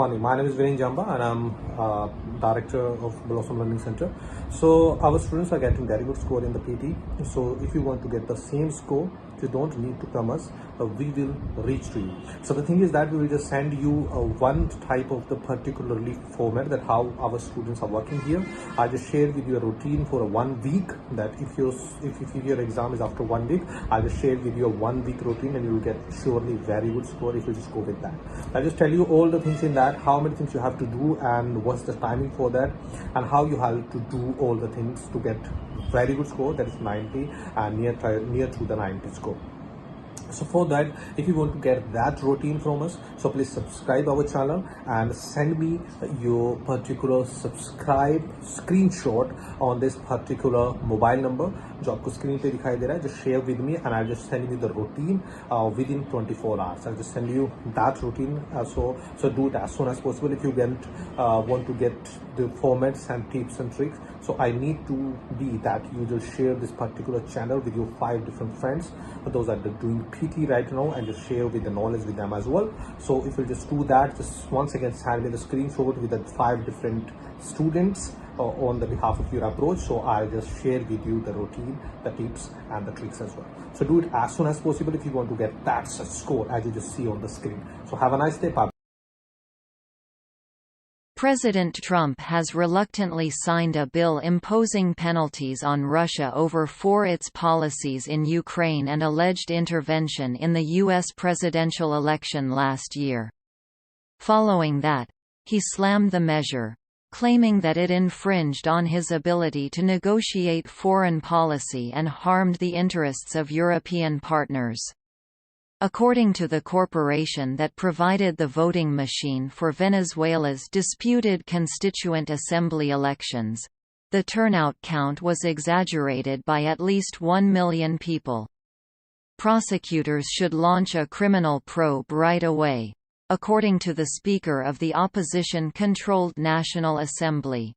morning. My name is Viren and I'm Director of Blossom Learning Center. So our students are getting very good score in the PTE. So if you want to get the same score, you don't need to come us. We will reach to you. So the thing is that we will just send you one type of the particularly format that how our students are working here. I just share with you a routine for a 1 week, that if your exam is after 1 week, I just share with you a 1 week routine and you will get surely very good score if you just go with that. I just tell you all the things in that, how many things you have to do and what's the timing for that, and how you have to do all the things to get very good score, that is 90 and near to the 90 score. So for that, if you want to get that routine from us, so please subscribe our channel and send me your particular subscribe screenshot on this particular mobile number जो आपको screen पे दिखाई दे रहा है. Just share with me and I'll just send you the routine within 24 hours. I'll just send you that routine. So do it as soon as possible if you want to get the formats and tips and tricks. So I need to be that you just share this particular channel with your 5 different friends, those are doing PT right now, and just share with the knowledge with them as well. So if you just do that, just once again send me the screenshot with the 5 different students on the behalf of your approach. So I'll just share with you the routine, the tips and the tricks as well. So do it as soon as possible if you want to get that score as you just see on the screen. So have a nice day. Bye. President Trump has reluctantly signed a bill imposing penalties on Russia for its policies in Ukraine and alleged intervention in the U.S. presidential election last year. Following that, he slammed the measure, claiming that it infringed on his ability to negotiate foreign policy and harmed the interests of European partners. According to the corporation that provided the voting machine for Venezuela's disputed Constituent Assembly elections, the turnout count was exaggerated by at least 1 million people. Prosecutors should launch a criminal probe right away, according to the Speaker of the opposition-controlled National Assembly.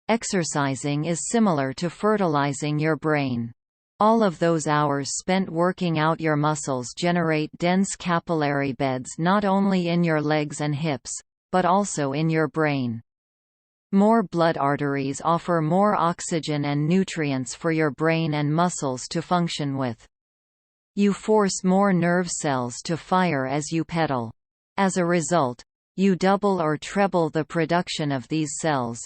Exercising is similar to fertilizing your brain. All of those hours spent working out your muscles generate dense capillary beds not only in your legs and hips, but also in your brain. More blood arteries offer more oxygen and nutrients for your brain and muscles to function with. You force more nerve cells to fire as you pedal. As a result, you double or treble the production of these cells,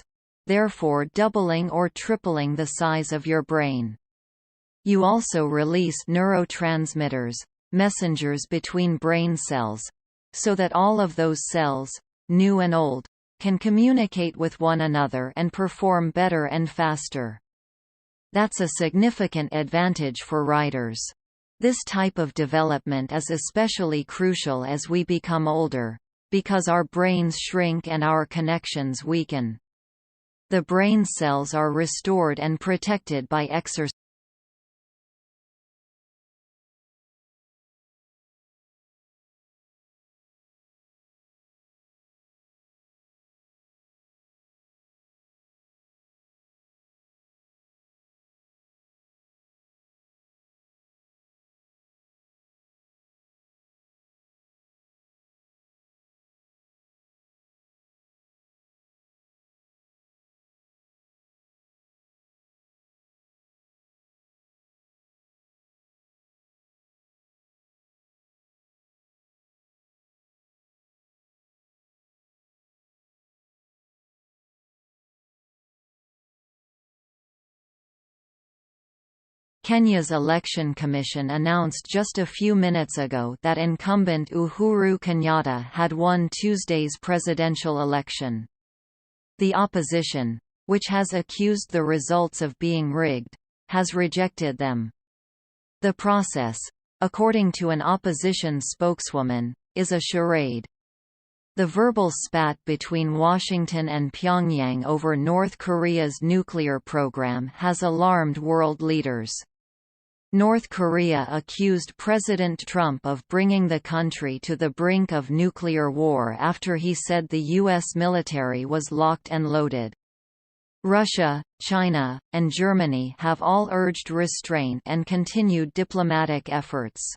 therefore doubling or tripling the size of your brain. You also release neurotransmitters, messengers between brain cells, so that all of those cells, new and old, can communicate with one another and perform better and faster. That's a significant advantage for riders. This type of development is especially crucial as we become older, because our brains shrink and our connections weaken. The brain cells are restored and protected by exercise. Kenya's election commission announced just a few minutes ago that incumbent Uhuru Kenyatta had won Tuesday's presidential election. The opposition, which has accused the results of being rigged, has rejected them. The process, according to an opposition spokeswoman, is a charade. The verbal spat between Washington and Pyongyang over North Korea's nuclear program has alarmed world leaders. North Korea accused President Trump of bringing the country to the brink of nuclear war after he said the U.S. military was locked and loaded. Russia, China, and Germany have all urged restraint and continued diplomatic efforts.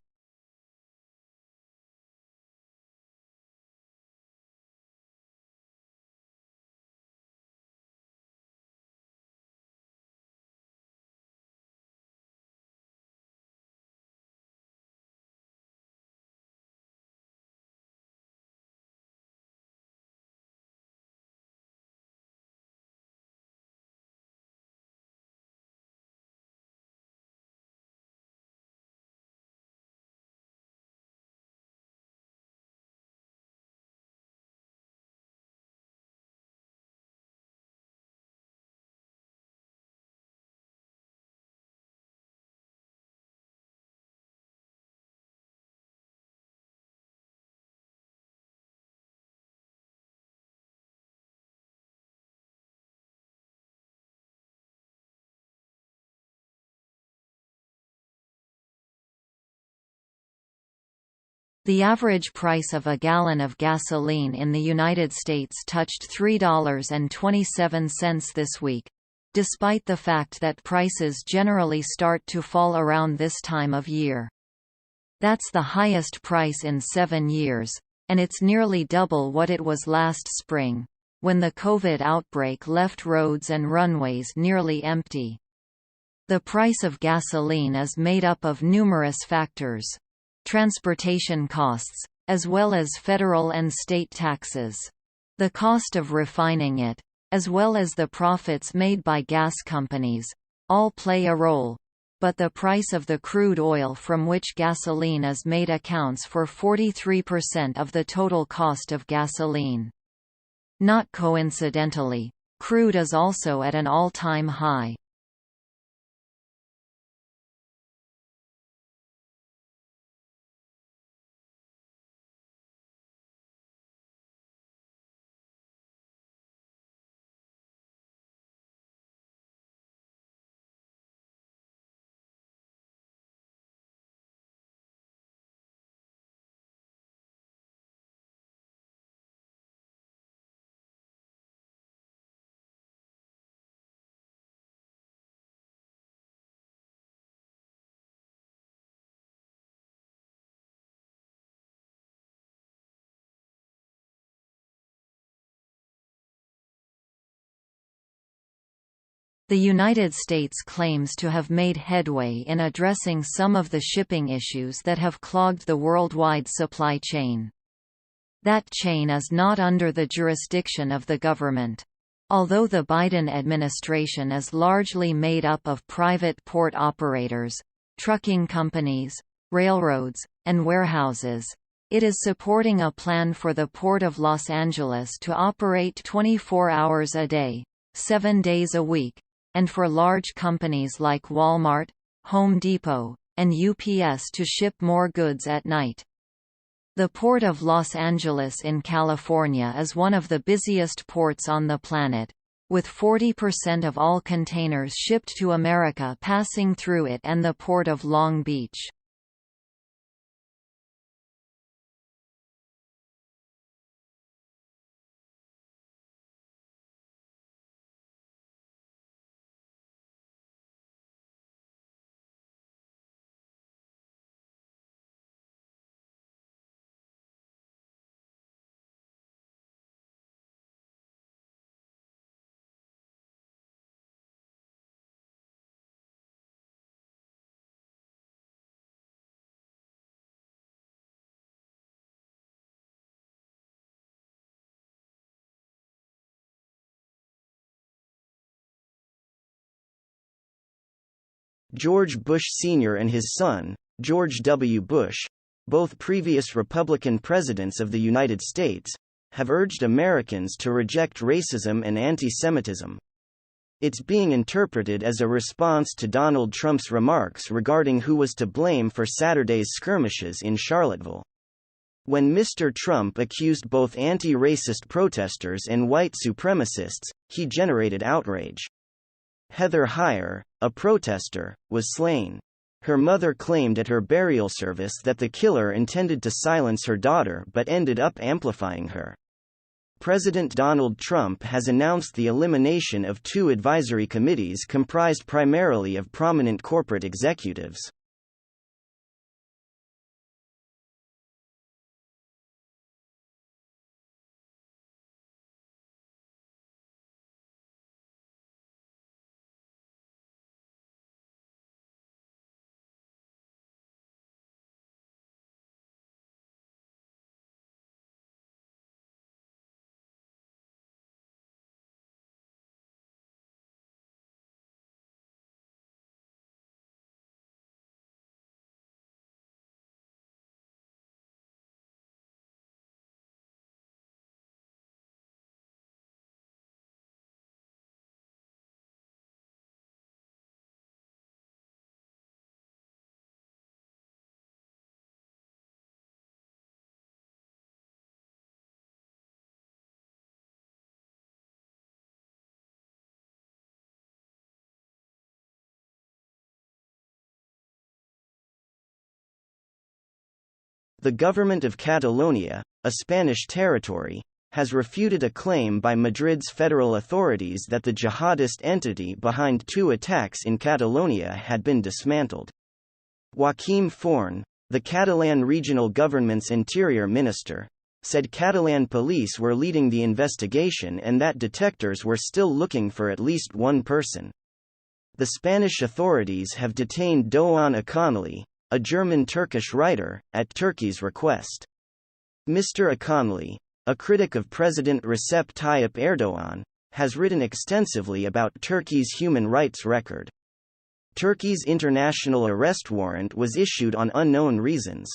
The average price of a gallon of gasoline in the United States touched $3.27 this week, despite the fact that prices generally start to fall around this time of year. That's the highest price in 7 years, and it's nearly double what it was last spring, when the COVID outbreak left roads and runways nearly empty. The price of gasoline is made up of numerous factors. Transportation costs, as well as federal and state taxes. The cost of refining it, as well as the profits made by gas companies, all play a role, but the price of the crude oil from which gasoline is made accounts for 43% of the total cost of gasoline. Not coincidentally, crude is also at an all-time high. The United States claims to have made headway in addressing some of the shipping issues that have clogged the worldwide supply chain. That chain is not under the jurisdiction of the government. Although the Biden administration is largely made up of private port operators, trucking companies, railroads, and warehouses, it is supporting a plan for the Port of Los Angeles to operate 24 hours a day, 7 days a week, and for large companies like Walmart, Home Depot, and UPS to ship more goods at night. The Port of Los Angeles in California is one of the busiest ports on the planet, with 40% of all containers shipped to America passing through it and the Port of Long Beach. George Bush Sr. and his son, George W. Bush, both previous Republican presidents of the United States, have urged Americans to reject racism and anti-Semitism. It's being interpreted as a response to Donald Trump's remarks regarding who was to blame for Saturday's skirmishes in Charlottesville. When Mr. Trump accused both anti-racist protesters and white supremacists, he generated outrage. Heather Heyer, a protester, was slain. Her mother claimed at her burial service that the killer intended to silence her daughter but ended up amplifying her. President Donald Trump has announced the elimination of 2 advisory committees comprised primarily of prominent corporate executives. The government of Catalonia, a Spanish territory, has refuted a claim by Madrid's federal authorities that the jihadist entity behind 2 attacks in Catalonia had been dismantled. Joaquim Forn, the Catalan regional government's interior minister, said Catalan police were leading the investigation and that detectives were still looking for at least 1 person. The Spanish authorities have detained Doğan Akanlı, a German-Turkish writer, at Turkey's request. Mr. Akanlı, a critic of President Recep Tayyip Erdoğan, has written extensively about Turkey's human rights record. Turkey's international arrest warrant was issued on unknown reasons.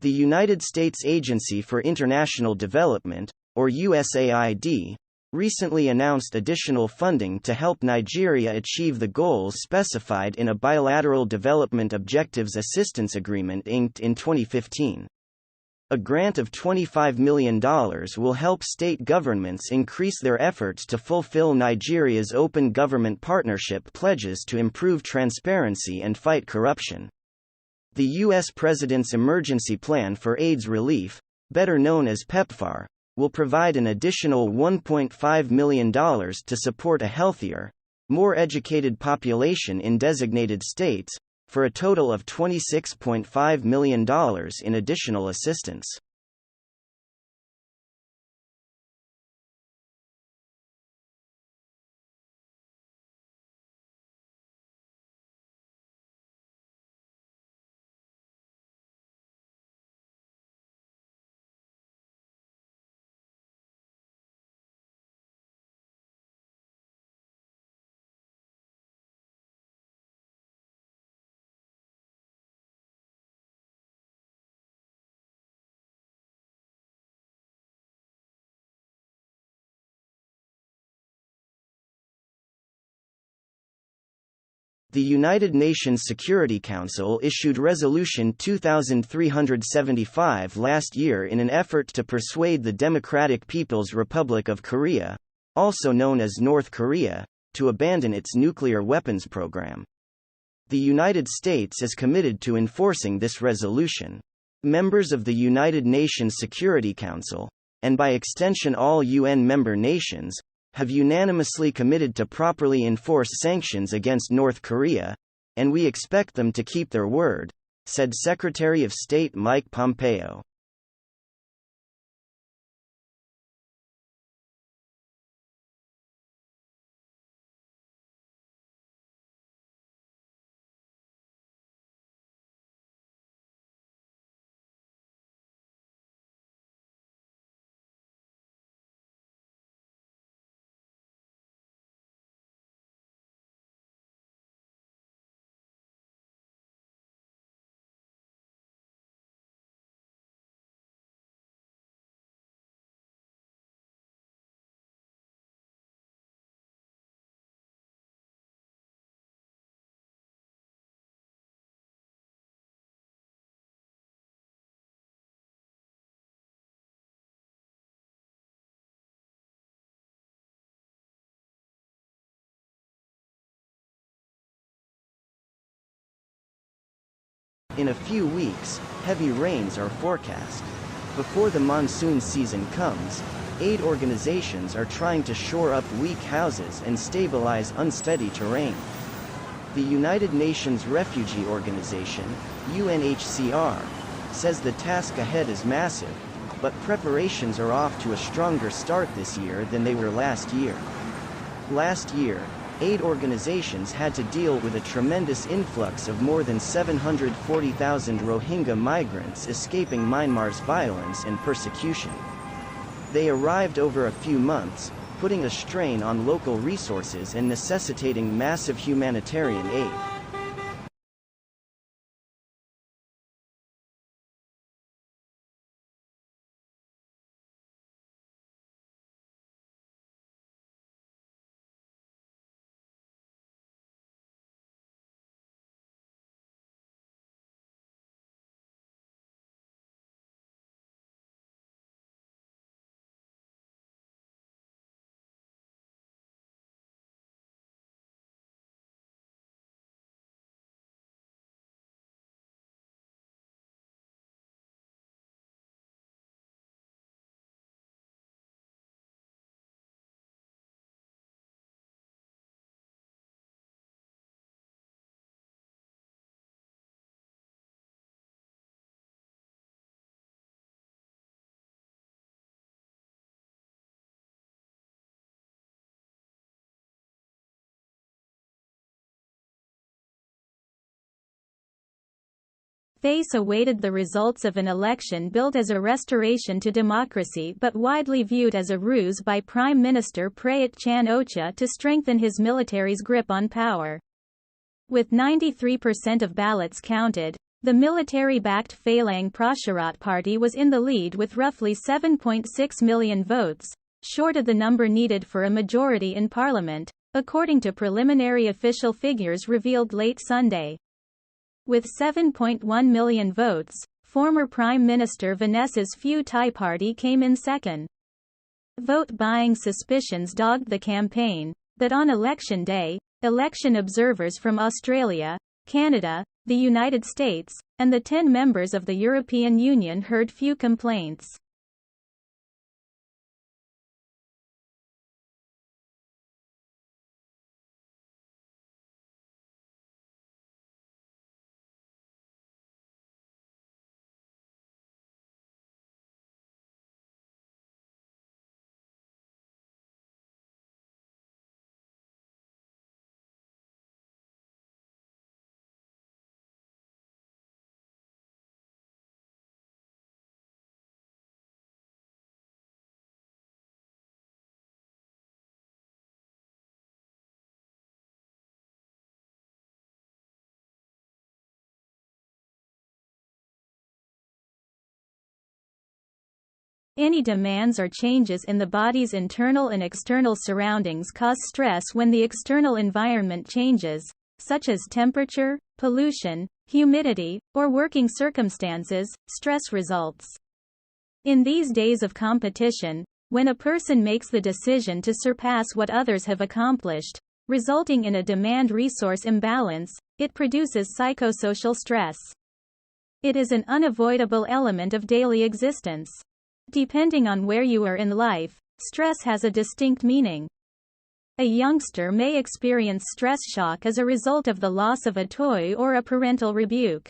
The United States Agency for International Development, or USAID, recently announced additional funding to help Nigeria achieve the goals specified in a Bilateral Development Objectives Assistance Agreement inked in 2015. A grant of $25 million will help state governments increase their efforts to fulfill Nigeria's Open Government Partnership pledges to improve transparency and fight corruption. The U.S. President's Emergency Plan for AIDS Relief, better known as PEPFAR, will provide an additional $1.5 million to support a healthier, more educated population in designated states, for a total of $26.5 million in additional assistance. The United Nations Security Council issued Resolution 2375 last year in an effort to persuade the Democratic People's Republic of Korea, also known as North Korea, to abandon its nuclear weapons program. The United States is committed to enforcing this resolution. Members of the United Nations Security Council, and by extension all UN member nations, have unanimously committed to properly enforce sanctions against North Korea, and we expect them to keep their word, said Secretary of State Mike Pompeo. In a few weeks, heavy rains are forecast. Before the monsoon season comes, aid organizations are trying to shore up weak houses and stabilize unsteady terrain. The United Nations Refugee Organization, UNHCR, says the task ahead is massive, but preparations are off to a stronger start this year than they were last year. Last year, aid organizations had to deal with a tremendous influx of more than 740,000 Rohingya migrants escaping Myanmar's violence and persecution. They arrived over a few months, putting a strain on local resources and necessitating massive humanitarian aid. Face awaited the results of an election billed as a restoration to democracy but widely viewed as a ruse by Prime Minister Prayut Chan-o-cha to strengthen his military's grip on power. With 93% of ballots counted, the military-backed Phalang Pracharat Party was in the lead with roughly 7.6 million votes, short of the number needed for a majority in parliament, according to preliminary official figures revealed late Sunday. With 7.1 million votes, former Prime Minister Vanessa's Pheu Thai party came in second. Vote-buying suspicions dogged the campaign, but on election day, election observers from Australia, Canada, the United States, and the 10 members of the European Union heard few complaints. Any demands or changes in the body's internal and external surroundings cause stress when the external environment changes, such as temperature, pollution, humidity, or working circumstances, stress results. In these days of competition, when a person makes the decision to surpass what others have accomplished, resulting in a demand-resource imbalance, it produces psychosocial stress. It is an unavoidable element of daily existence. Depending on where you are in life, stress has a distinct meaning. A youngster may experience stress shock as a result of the loss of a toy or a parental rebuke.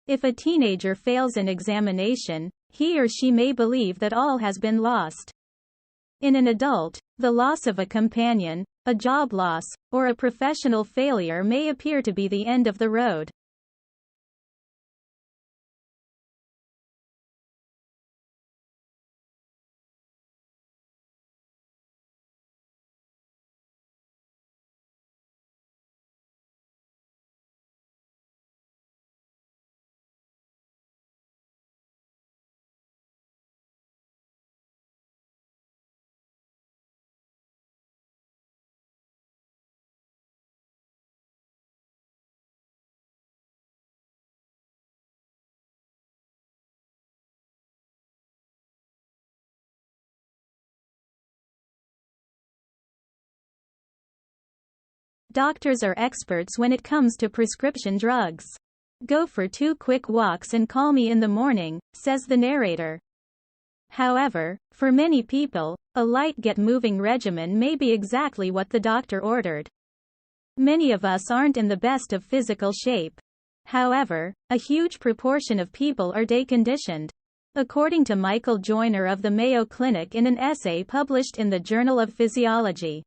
If a teenager fails an examination, he or she may believe that all has been lost. In an adult, the loss of a companion, a job loss, or a professional failure may appear to be the end of the road. Doctors are experts when it comes to prescription drugs. Go for 2 quick walks and call me in the morning, says the narrator. However, for many people, a light get-moving regimen may be exactly what the doctor ordered. Many of us aren't in the best of physical shape. However, a huge proportion of people are day-conditioned. According to Michael Joyner of the Mayo Clinic in an essay published in the Journal of Physiology,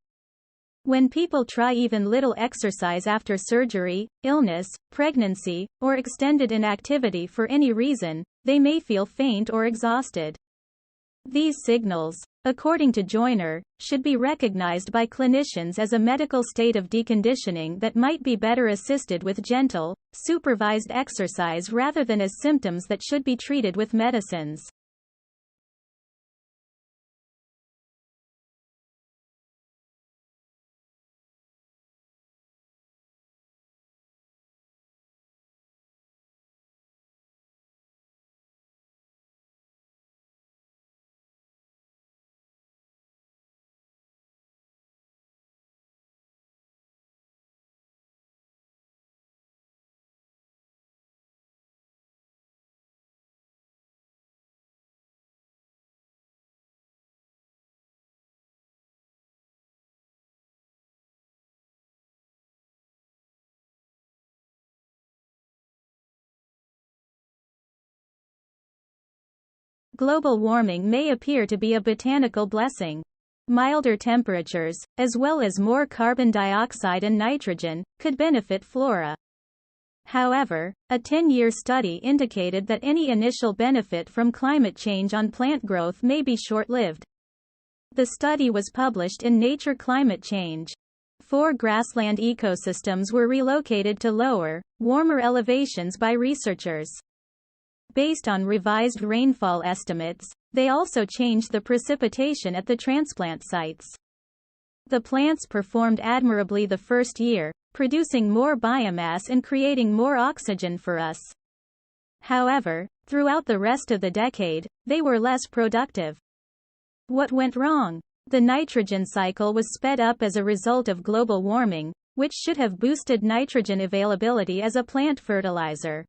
when people try even little exercise after surgery, illness, pregnancy, or extended inactivity for any reason, they may feel faint or exhausted. These signals, according to Joyner, should be recognized by clinicians as a medical state of deconditioning that might be better assisted with gentle, supervised exercise rather than as symptoms that should be treated with medicines. Global warming may appear to be a botanical blessing. Milder temperatures, as well as more carbon dioxide and nitrogen, could benefit flora. However, a 10-year study indicated that any initial benefit from climate change on plant growth may be short-lived. The study was published in Nature Climate Change. 4 grassland ecosystems were relocated to lower, warmer elevations by researchers. Based on revised rainfall estimates, they also changed the precipitation at the transplant sites. The plants performed admirably the first year, producing more biomass and creating more oxygen for us. However, throughout the rest of the decade, they were less productive. What went wrong? The nitrogen cycle was sped up as a result of global warming, which should have boosted nitrogen availability as a plant fertilizer.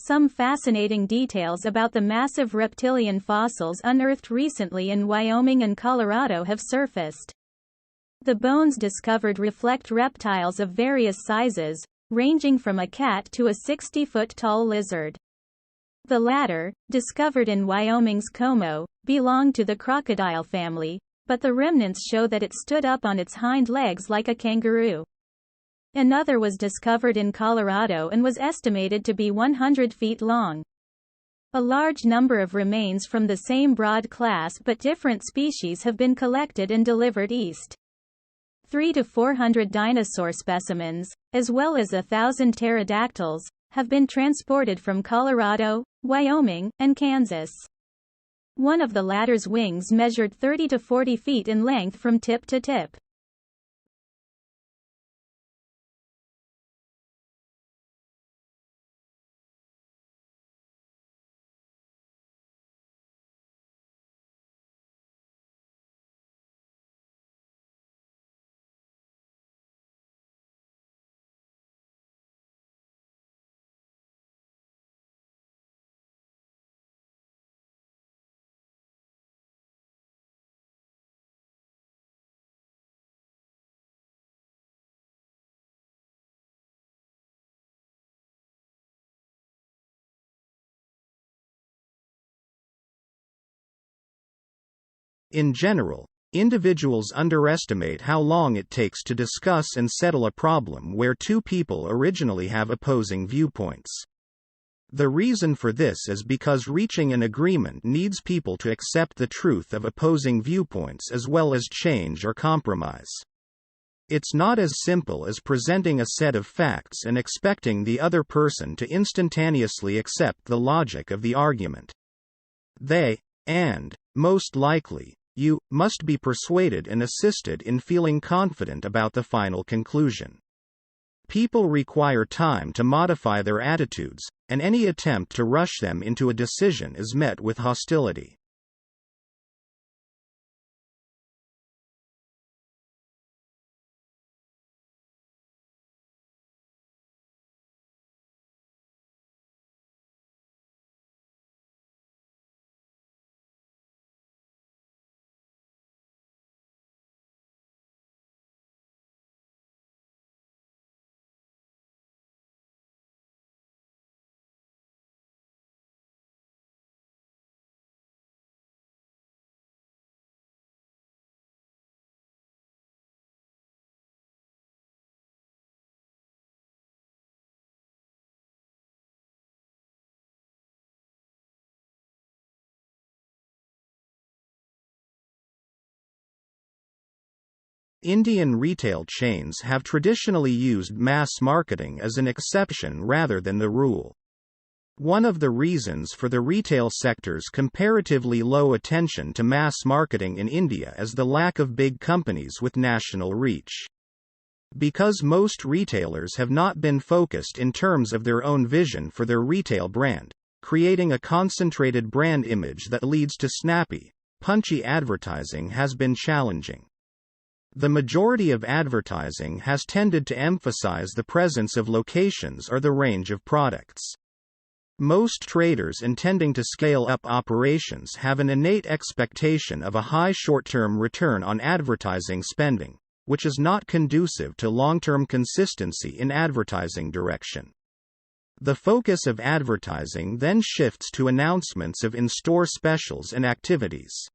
Some fascinating details about the massive reptilian fossils unearthed recently in Wyoming and Colorado have surfaced. The bones discovered reflect reptiles of various sizes, ranging from a cat to a 60-foot-tall lizard. The latter, discovered in Wyoming's Como, belonged to the crocodile family, but the remnants show that it stood up on its hind legs like a kangaroo. Another was discovered in Colorado and was estimated to be 100 feet long. A large number of remains from the same broad class but different species have been collected and delivered east. 300 to 400 dinosaur specimens, as well as 1,000 pterodactyls, have been transported from Colorado, Wyoming, and Kansas. One of the latter's wings measured 30 to 40 feet in length from tip to tip. In general, individuals underestimate how long it takes to discuss and settle a problem where two people originally have opposing viewpoints. The reason for this is because reaching an agreement needs people to accept the truth of opposing viewpoints as well as change or compromise. It's not as simple as presenting a set of facts and expecting the other person to instantaneously accept the logic of the argument. They, and, most likely, you, must be persuaded and assisted in feeling confident about the final conclusion. People require time to modify their attitudes, and any attempt to rush them into a decision is met with hostility. Indian retail chains have traditionally used mass marketing as an exception rather than the rule. One of the reasons for the retail sector's comparatively low attention to mass marketing in India is the lack of big companies with national reach. Because most retailers have not been focused in terms of their own vision for their retail brand, creating a concentrated brand image that leads to snappy, punchy advertising has been challenging. The majority of advertising has tended to emphasize the presence of locations or the range of products. Most traders intending to scale up operations have an innate expectation of a high short-term return on advertising spending, which is not conducive to long-term consistency in advertising direction. The focus of advertising then shifts to announcements of in-store specials and activities.